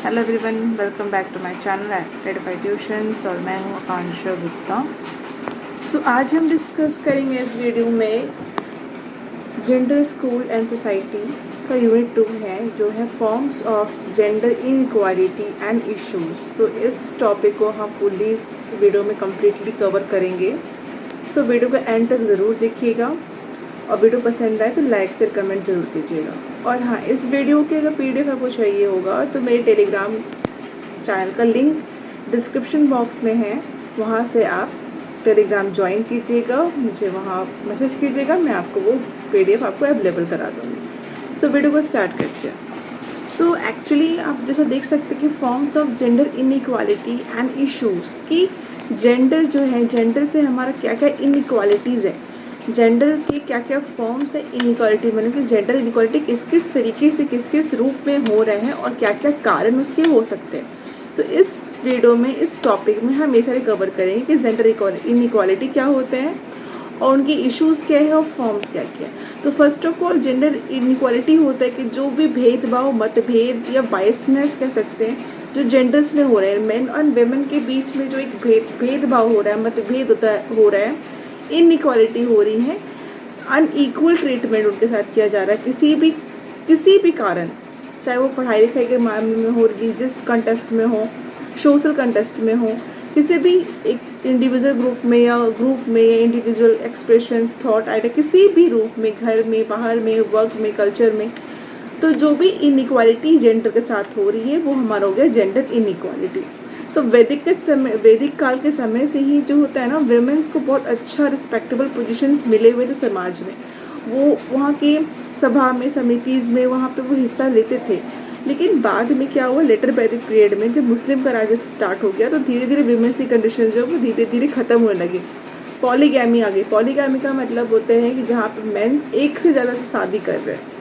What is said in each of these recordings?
Hello everyone, welcome back to my channel Edify Tuitions और मैं हूँ आकांक्षा गुप्ता। आज हम डिस्कस करेंगे इस वीडियो में जेंडर स्कूल एंड सोसाइटी का यूनिट 2 है, जो है forms of gender inequality and issues. तो इस टॉपिक को हम फुल्ली इस वीडियो में कम्प्लीटली कवर करेंगे। वीडियो को एंड तक ज़रूर देखिएगा और वीडियो पसंद आए तो लाइक शेयर कमेंट ज़रूर कीजिएगा। और हाँ, इस वीडियो के अगर PDF आपको चाहिए होगा तो मेरे टेलीग्राम चैनल का लिंक डिस्क्रिप्शन बॉक्स में है, वहाँ से आप टेलीग्राम ज्वाइन कीजिएगा, मुझे वहाँ मैसेज कीजिएगा, मैं आपको वो PDF आपको अवेलेबल करा दूँगी। वीडियो को स्टार्ट करते हैं। एक्चुअली आप जैसा देख सकते हैं कि forms of gender inequality and issues की जेंडर जो है, जेंडर से हमारा क्या क्या इनइक्वालिटीज़ है, जेंडर के क्या क्या फॉर्म्स है इनइक्वालिटी, मतलब कि जेंडर इनइक्वालिटी किस किस तरीके से किस किस रूप में हो रहे हैं और क्या क्या कारण उसके हो सकते हैं। तो इस वीडियो में इस टॉपिक में हम ये सारे कवर करेंगे कि जेंडर इनइक्वालिटी क्या होते हैं और उनकी इश्यूज़ क्या है और फॉर्म्स क्या क्या है। तो first of all gender inequality होता है कि जो भी भेदभाव, मतभेद या बायसनेस कह सकते हैं जो जेंडर्स में हो रहे हैं, मेन और वेमेन के बीच में जो एक भेदभाव हो रहा है, मतभेद हो रहा है, इनइक्वालिटी हो रही है, अनइक्वल ट्रीटमेंट उनके साथ किया जा रहा है किसी भी कारण, चाहे वो पढ़ाई लिखाई के मामले में हो, रिलीजियस कंटेस्ट में हो, सोशल कंटेस्ट में हो, किसी भी एक इंडिविजुअल ग्रुप में या इंडिविजुअल एक्सप्रेशंस, थॉट, आइडिया, किसी भी रूप में, घर में, बाहर में, वर्क में, कल्चर में, तो जो भी इनइक्वालिटी जेंडर के साथ हो रही है वो हमारा हो गया जेंडर इनइक्वालिटी। तो वैदिक काल के समय से ही जो होता है ना, वेमेंस को बहुत अच्छा रिस्पेक्टेबल पोजीशंस मिले हुए थे समाज में। वो वहाँ की सभा में, समितिज़ में, वहाँ पे वो हिस्सा लेते थे। लेकिन बाद में क्या हुआ, लेटर वैदिक पीरियड में जब मुस्लिम का राज स्टार्ट हो गया तो धीरे धीरे वेमेंस की कंडीशन जो है वो धीरे धीरे ख़त्म होने लगी। पॉलीगैमी आ गई। पॉलीगैमी का मतलब होते हैं कि जहाँ पे मेंस एक से ज़्यादा से शादी कर रहे हैं।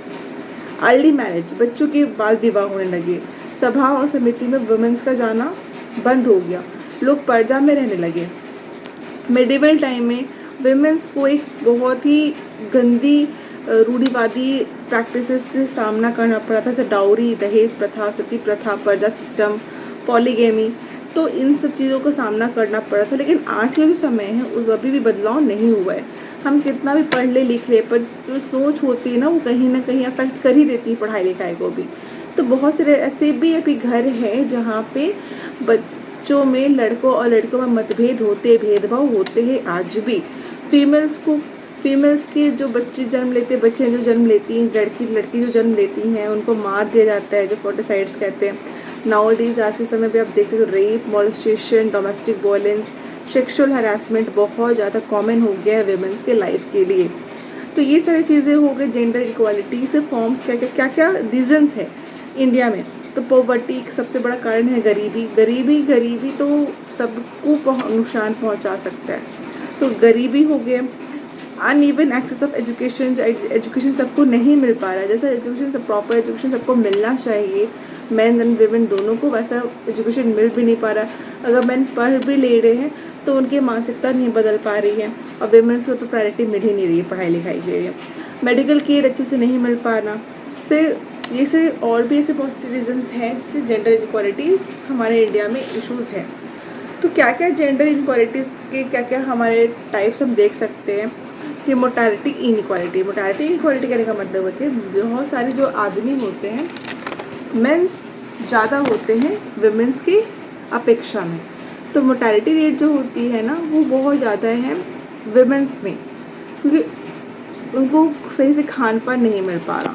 अर्ली मैरिज, बच्चों के बाल विवाह होने लगे। सभा और समिति में वुमेन्स का जाना बंद हो गया, लोग पर्दा में रहने लगे। मेडिवल टाइम में वुमेन्स को एक बहुत ही गंदी रूढ़िवादी प्रैक्टिसेस से सामना करना पड़ा था, जैसे डाउरी, दहेज प्रथा, सती प्रथा, पर्दा सिस्टम, पॉलीगैमी। तो इन सब चीज़ों का सामना करना पड़ा था। लेकिन आज का जो समय है उस अभी भी बदलाव नहीं हुआ है। हम कितना भी पढ़ ले लिख ले, पर जो सोच होती है ना वो कहीं ना कहीं अफेक्ट कर ही देती है पढ़ाई लिखाई को भी। तो बहुत सारे ऐसे भी अभी घर हैं जहाँ पे बच्चों में, लड़कों और लड़कों में मतभेद होते, भेदभाव होते हैं आज भी। फीमेल्स के जो बच्चे जन्म लेते, बच्चे जो जन्म लेती हैं, लड़की जो जन्म लेती हैं उनको मार दिया जाता है, जो फोर्टिसाइड्स कहते हैं। नाउअडेज आज के समय पे आप देखते हो rape, molestation, domestic violence, sexual harassment बहुत ज़्यादा कॉमन हो गया है वेमेंस के लाइफ के लिए। तो ये सारी चीज़ें हो गई जेंडर इक्वालिटी से। फॉर्म्स क्या रीजंस है इंडिया में। तो पॉवर्टी एक सबसे बड़ा कारण है, गरीबी तो सबको नुकसान पहुंचा सकता है। तो गरीबी हो गया। Uneven access of education, education सबको नहीं मिल पा रहा है। जैसा एजुकेशन, सब प्रॉपर एजुकेशन सबको मिलना चाहिए, मैन एंड वेमेन दोनों को, वैसा एजुकेशन मिल भी नहीं पा रहा। अगर मैन पढ़ भी ले रहे हैं तो उनकी मानसिकता नहीं बदल पा रही है और वेमेन्स को तो प्रायोरिटी मिल ही नहीं रही है पढ़ाई लिखाई के लिए। मेडिकल केयर अच्छे से नहीं मिल पाना से, ये से और भी ऐसे पॉजिटिव रीजंस हैं जिससे जेंडर इनइक्वालिटीज़ हमारे इंडिया में इश्यूज़ हैं। तो क्या क्या जेंडर इनइक्वालिटीज़ के क्या क्या हमारे टाइप्स हम देख सकते हैं कि मोर्टेलिटी इनइक्वालिटी कहने का मतलब है कि बहुत सारे जो आदमी होते हैं, मेंस ज़्यादा होते हैं विमेंस की अपेक्षा में। तो मोर्टेलिटी रेट जो होती है ना वो बहुत ज़्यादा है विमेंस में, क्योंकि उनको सही से खान पान नहीं मिल पा रहा।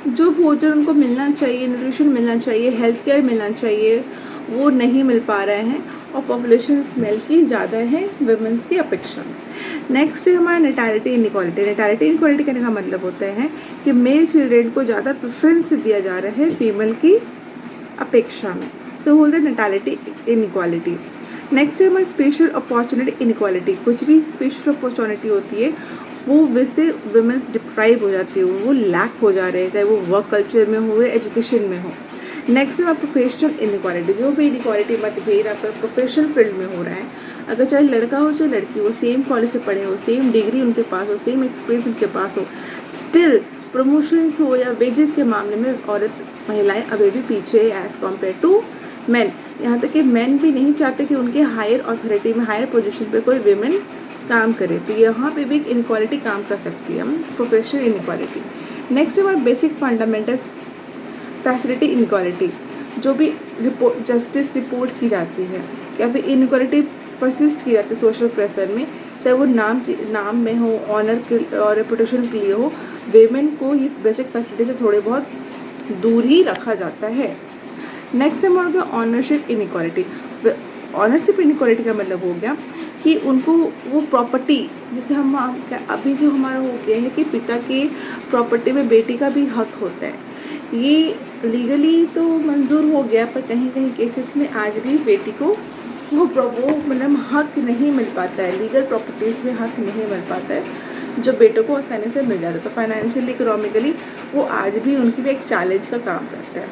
जो भोजन उनको मिलना चाहिए, न्यूट्रिशन मिलना चाहिए, हेल्थ केयर मिलना चाहिए, वो नहीं मिल पा रहे हैं और पॉपुलेशन मेल की ज़्यादा है विमेंस की अपेक्षा में। नेक्स्ट है हमारा नेटैलिटी इनइक्वालिटी कहने का मतलब होता है कि मेल चिल्ड्रेन को ज़्यादा प्रेफरेंस दिया जा रहा है फीमेल की अपेक्षा में, तो बोलते हैं नेटैलिटी इनइक्वालिटी। नेक्स्ट है हमारा स्पेशल अपॉर्चुनिटी इनइक्वालिटी। कुछ भी स्पेशल अपॉर्चुनिटी होती है वो वैसे वुमेन डिप्राइव हो जाती है, वो लैक हो जा रहे हैं, चाहे वो वर्क कल्चर में हो या एजुकेशन में हो। नेक्स्ट है प्रोफेशनल इनइक्वालिटी। जो भी इनइक्वालिटी मतभेद आपका प्रोफेशनल फील्ड में हो रहा है, अगर चाहे लड़का हो चाहे लड़की हो, सेम कॉलेज से पढ़े हो, सेम डिग्री उनके पास हो, सेम एक्सपीरियंस उनके पास हो, स्टिल प्रमोशंस हो या वेजेस के मामले में महिलाएं अभी भी पीछे है एज़ कम्पेयर टू मैन। यहाँ तक कि मैन भी नहीं चाहते कि उनके हायर अथॉरिटी में, हायर पोजीशन पे कोई विमेन काम करे। तो यहाँ पे भी इनक्वालिटी काम कर सकती है, प्रोफेशनल इनक्वालिटी। नेक्स्ट हमारा बेसिक फंडामेंटल फैसिलिटी इनक्वालिटी, जो भी जस्टिस रिपोर्ट की जाती है या फिर इनक्वालिटी परसिस्ट की जाती है सोशल प्रेशर में, चाहे वो नाम में हो, ऑनर और रेपुटेशन के लिए हो, वेमेन को ये बेसिक फैसिलिटी से थोड़े बहुत दूर ही रखा जाता है। नेक्स्ट हमारा हो गया ऑनरशिप इनक्वालिटी। ऑनरशिप इनक्वालिटी का मतलब हो गया कि उनको वो प्रॉपर्टी, जिससे हम अभी जो हमारा हो गया है कि पिता के प्रॉपर्टी में बेटी का भी हक होता है, ये लीगली तो मंजूर हो गया, पर कहीं कहीं केसेस में आज भी बेटी को वो मतलब हक नहीं मिल पाता है, लीगल प्रॉपर्टीज़ में हक नहीं मिल पाता है जो बेटों को आसानी से मिल जाता है। तो फाइनेंशियली, इकोनॉमिकली वो आज भी उनके लिए एक चैलेंज का काम करता है।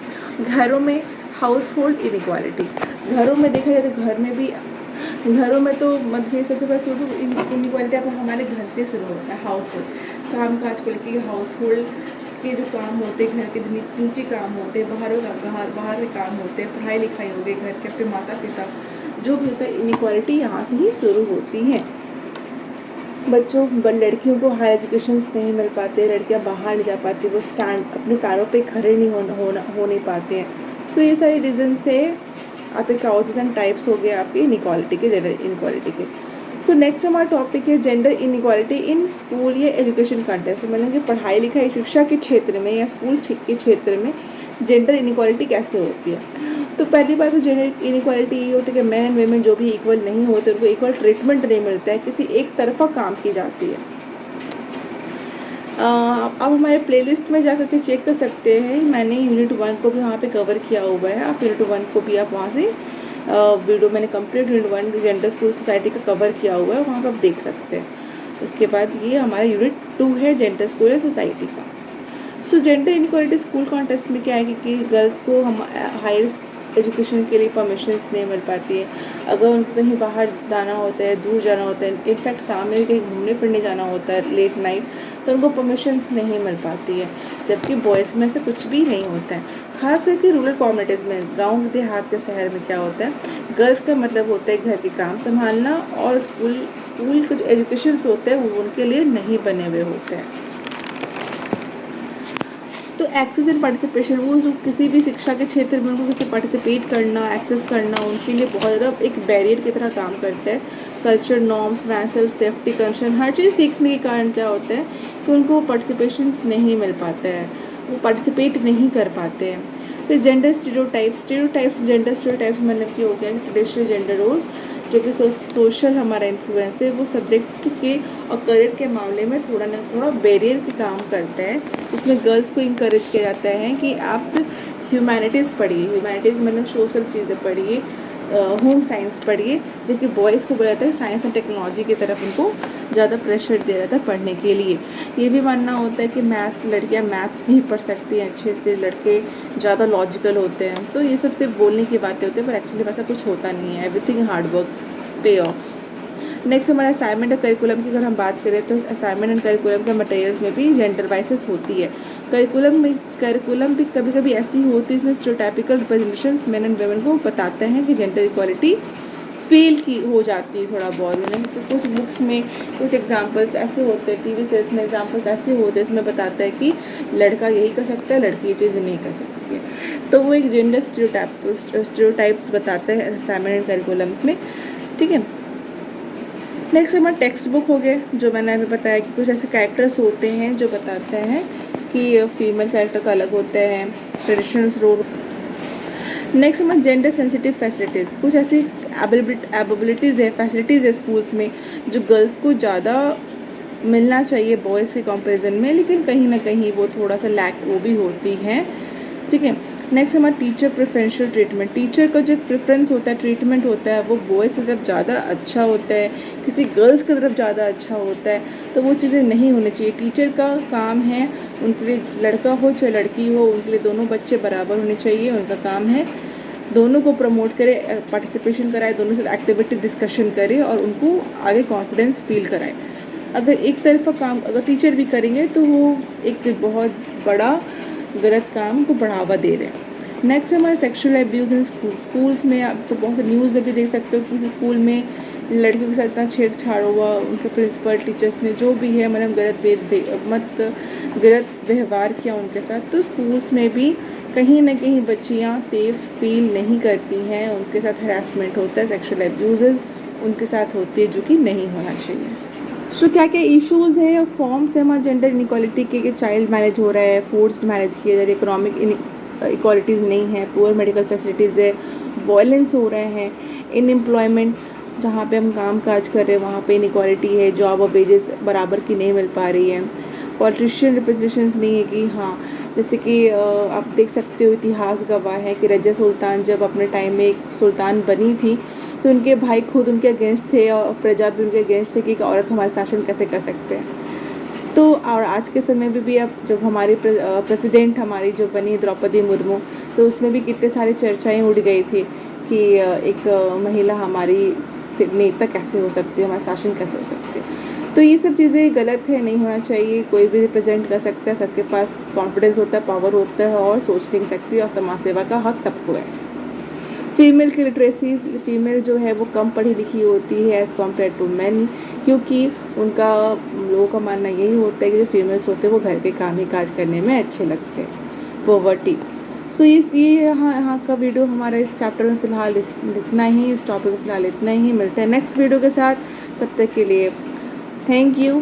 घरों में हाउस होल्ड इनक्वालिटी, घरों में देखा जाए तो घरों में तो मतलब सबसे पहले शुरू इनक्वालिटी आप हमारे घर से शुरू होता है। हाउस होल्ड काम काज को लेकर, हाउस होल्ड के जो काम होते हैं, घर के जो नीचे काम होते हैं, बाहर के काम होते हैं, पढ़ाई लिखाई हो गई, घर के अपने माता पिता जो भी होता है, इनक्वालिटी यहाँ से ही शुरू होती है। लड़कियों को हाई एजुकेशन नहीं मिल पाते, लड़कियाँ बाहर नहीं जा पाती, वो अपने पैरों पे खड़े नहीं हो नहीं पाते हैं। सो ये सारी रीजन से आपके काउजेस एंड टाइप्स हो गए आपके इनक्वालिटी के, जेंडर इनक्वालिटी के। सो नेक्स्ट हमारा टॉपिक है जेंडर इनक्वालिटी इन स्कूल या एजुकेशन कंटेक्स्ट। मतलब कि पढ़ाई लिखाई शिक्षा के क्षेत्र में या स्कूल के क्षेत्र में जेंडर इनक्वालिटी कैसे होती है। तो पहली बात तो जेंडर इनक्वालिटी ये होती है कि मैन एंड वेमेन जो भी इक्वल नहीं होते, उनको इक्वल ट्रीटमेंट नहीं मिलता है, किसी एक तरफा काम की जाती है। आप हमारे प्लेलिस्ट में जाकर के चेक कर सकते हैं, मैंने यूनिट 1 को भी वहाँ पे कवर किया हुआ है। आप यूनिट 1 को भी आप वहाँ से वीडियो मैंने complete unit 1 gender school society का कवर किया हुआ है, वहाँ पर आप देख सकते हैं। उसके बाद ये हमारा यूनिट 2 है जेंडर स्कूल सोसाइटी का। सो जेंडर इनक्वालिटी स्कूल कॉन्टेस्ट में क्या है कि गर्ल्स को हम हायर एजुकेशन के लिए परमिशंस नहीं मिल पाती है। अगर उनको कहीं बाहर जाना होता है, दूर जाना होता है, इनफैक्ट सामने कहीं घूमने फिरने जाना होता है लेट नाइट, तो उनको परमिशंस नहीं मिल पाती है, जबकि बॉयज़ में से कुछ भी नहीं होता है। खास करके रूरल कम्युनिटीज़ में, गाँव देहात के शहर में क्या होता है, गर्ल्स का मतलब होता है घर के काम संभालना, और स्कूल के जो एजुकेशंस होते हैं वो उनके लिए नहीं बने हुए होते हैं। तो एक्सेस एंड पार्टिसिपेशन, वो जो किसी भी शिक्षा के क्षेत्र में उनको किसी पार्टिसिपेट करना, एक्सेस करना उनके लिए बहुत ज़्यादा एक बैरियर की तरह काम करता है। Culture norms, financial safety concern, हर चीज़ देखने के कारण क्या होता है कि उनको पार्टिसिपेशंस नहीं मिल पाता है, वो पार्टिसिपेट नहीं कर पाते हैं। फिर जेंडर स्टीरियोटाइप्स जेंडर स्टीरियोटाइप्स मतलब कि हो गया ट्रेडिशनल जेंडर रोल्स, जो कि सोशल हमारा इन्फ्लुएंस है, वो सब्जेक्ट के और करियर के मामले में थोड़ा ना थोड़ा बैरियर के काम करता है। इसमें गर्ल्स को इंकरेज किया जाता है कि आप ह्यूमैनिटीज़ पढ़िए, ह्यूमैनिटीज़ मतलब सोशल चीज़ें पढ़िए, होम साइंस पढ़िए, जबकि बॉयज़ को बोला जाता है साइंस एंड टेक्नोलॉजी की तरफ उनको ज़्यादा प्रेशर दिया जाता है पढ़ने के लिए। ये भी मानना होता है कि लड़कियाँ मैथ्स नहीं पढ़ सकती हैं अच्छे से, लड़के ज़्यादा लॉजिकल होते हैं। तो ये सब सिर्फ बोलने की बातें होती हैं, पर एक्चुअली वैसा कुछ होता नहीं है। एवरीथिंग हार्ड वर्क्स पे ऑफ। नेक्स्ट हमारा असाइनमेंट और करिकुलम की अगर हम बात करें तो असाइनमेंट एंड करिकुलम के मटेरियल्स में भी जेंडर वाइसेस होती है। करिकुलम भी कभी कभी ऐसी होती है इसमें स्टेरियोटाइपिकल रिप्रेजेंटेशंस मेन एंड वुमेन को बताते हैं कि जेंडर इक्वालिटी फेल की हो जाती है थोड़ा बहुत। तो कुछ बुक्स में कुछ एग्जांपल्स ऐसे होते हैं, टीवी सीरीज में एग्जांपल्स ऐसे होते हैं, इसमें बताता है कि लड़का यही कर सकता है, लड़की ये चीज़ नहीं कर सकती है। तो वो एक जेंडर स्टेरियोटाइप्स बताते हैं असाइनमेंट एंड करिकुलम में, ठीक है। नेक्स्ट हमारा टेक्स्ट बुक हो गए, जो मैंने अभी बताया कि कुछ ऐसे कैरेक्टर्स होते हैं जो बताते हैं कि फीमेल कैरेक्टर का अलग होते हैं, ट्रेडिशनल रोल। नेक्स्ट हमारा जेंडर सेंसिटिव फैसिलिटीज़, कुछ ऐसी एबिलिटीज़ है, फैसिलिटीज़ है स्कूल्स में जो गर्ल्स को ज़्यादा मिलना चाहिए बॉयज़ के कंपैरिजन में, लेकिन कहीं ना कहीं वो थोड़ा सा लैक वो भी होती है, ठीक है। नेक्स्ट हमारा टीचर प्रेफरेंशियल ट्रीटमेंट, टीचर का जो प्रेफरेंस होता है, ट्रीटमेंट होता है, वो बॉयज़ की तरफ ज़्यादा अच्छा होता है, किसी गर्ल्स की तरफ ज़्यादा अच्छा होता है। तो वो चीज़ें नहीं होनी चाहिए। टीचर का काम है उनके लिए, लड़का हो चाहे लड़की हो, उनके लिए दोनों बच्चे बराबर होने चाहिए। उनका काम है दोनों को प्रमोट करे, पार्टिसिपेशन कराए, दोनों से एक्टिविटी डिस्कशन करे और उनको आगे कॉन्फिडेंस फील कराए। अगर एक तरफा काम अगर टीचर भी करेंगे तो वो एक बहुत बड़ा गलत काम को बढ़ावा दे रहे हैं। नेक्स्ट हमारा सेक्सुअल एब्यूज़ इन स्कूल्स में आप तो बहुत से न्यूज़ में भी देख सकते हो कि किसी स्कूल में लड़कियों के साथ इतना छेड़छाड़ हुआ, उनके प्रिंसिपल टीचर्स ने जो भी है मतलब गलत व्यवहार किया उनके साथ। तो स्कूल्स में भी कहीं ना कहीं बच्चियाँ सेफ़ फील नहीं करती हैं, उनके साथ हरासमेंट होता है, सेक्सुअल एब्यूज़ उनके साथ होते हैं जो कि नहीं होना चाहिए। सो क्या क्या इश्यूज़ हैं और फॉर्म्स हैं हमारे जेंडर इनइक्वालिटी के कि चाइल्ड मैरिज हो रहा है, फोर्स्ड मैरिज किया जा रहा है, इकोनॉमिक इक्वालिटीज़ नहीं है, पुअर मेडिकल फैसिलिटीज़ है, वायलेंस हो रहे हैं, अनएम्प्लॉयमेंट जहाँ पे हम काम काज कर रहे हैं वहाँ पे इनइक्वालिटी है, जॉब और वेजेस बराबर की नहीं मिल पा रही है, पॉलिटिशियन रिप्रेजेंटेशंस नहीं है कि हाँ जैसे कि आप देख सकते हो इतिहास गवाह है कि रज़िया सुल्तान जब अपने टाइम में एक सुल्तान बनी थी तो उनके भाई खुद उनके अगेंस्ट थे और प्रजा भी उनके अगेंस्ट थे कि एक औरत हमारा शासन कैसे कर सकते हैं। तो और आज के समय में भी अब जब हमारी प्रेसिडेंट हमारी जो बनी द्रौपदी मुर्मू, तो उसमें भी कितने सारी चर्चाएं उड़ गई थी कि एक महिला हमारी नेता कैसे हो सकती है, हमारा शासन कैसे हो सकती है। तो ये सब चीज़ें गलत है, नहीं होना चाहिए। कोई भी रिप्रेजेंट कर सकता है, सबके पास कॉन्फिडेंस होता है, पावर होता है और सोचने की शक्ति और समाज सेवा का हक सबको है। फीमेल की लिटरेसी, फीमेल जो है वो कम पढ़ी लिखी होती है एज़ कम्पेयर टू मैन, क्योंकि उनका लोगों का मानना यही होता है कि जो फीमेल्स होते हैं वो घर के काम ही काज करने में अच्छे लगते हैं। पॉवर्टी। सो ये यहाँ का वीडियो हमारा इस चैप्टर में फ़िलहाल इतना ही, इस टॉपिक में फ़िलहाल इतना ही। मिलते हैं नेक्स्ट वीडियो के साथ, तब तक के लिए थैंक यू।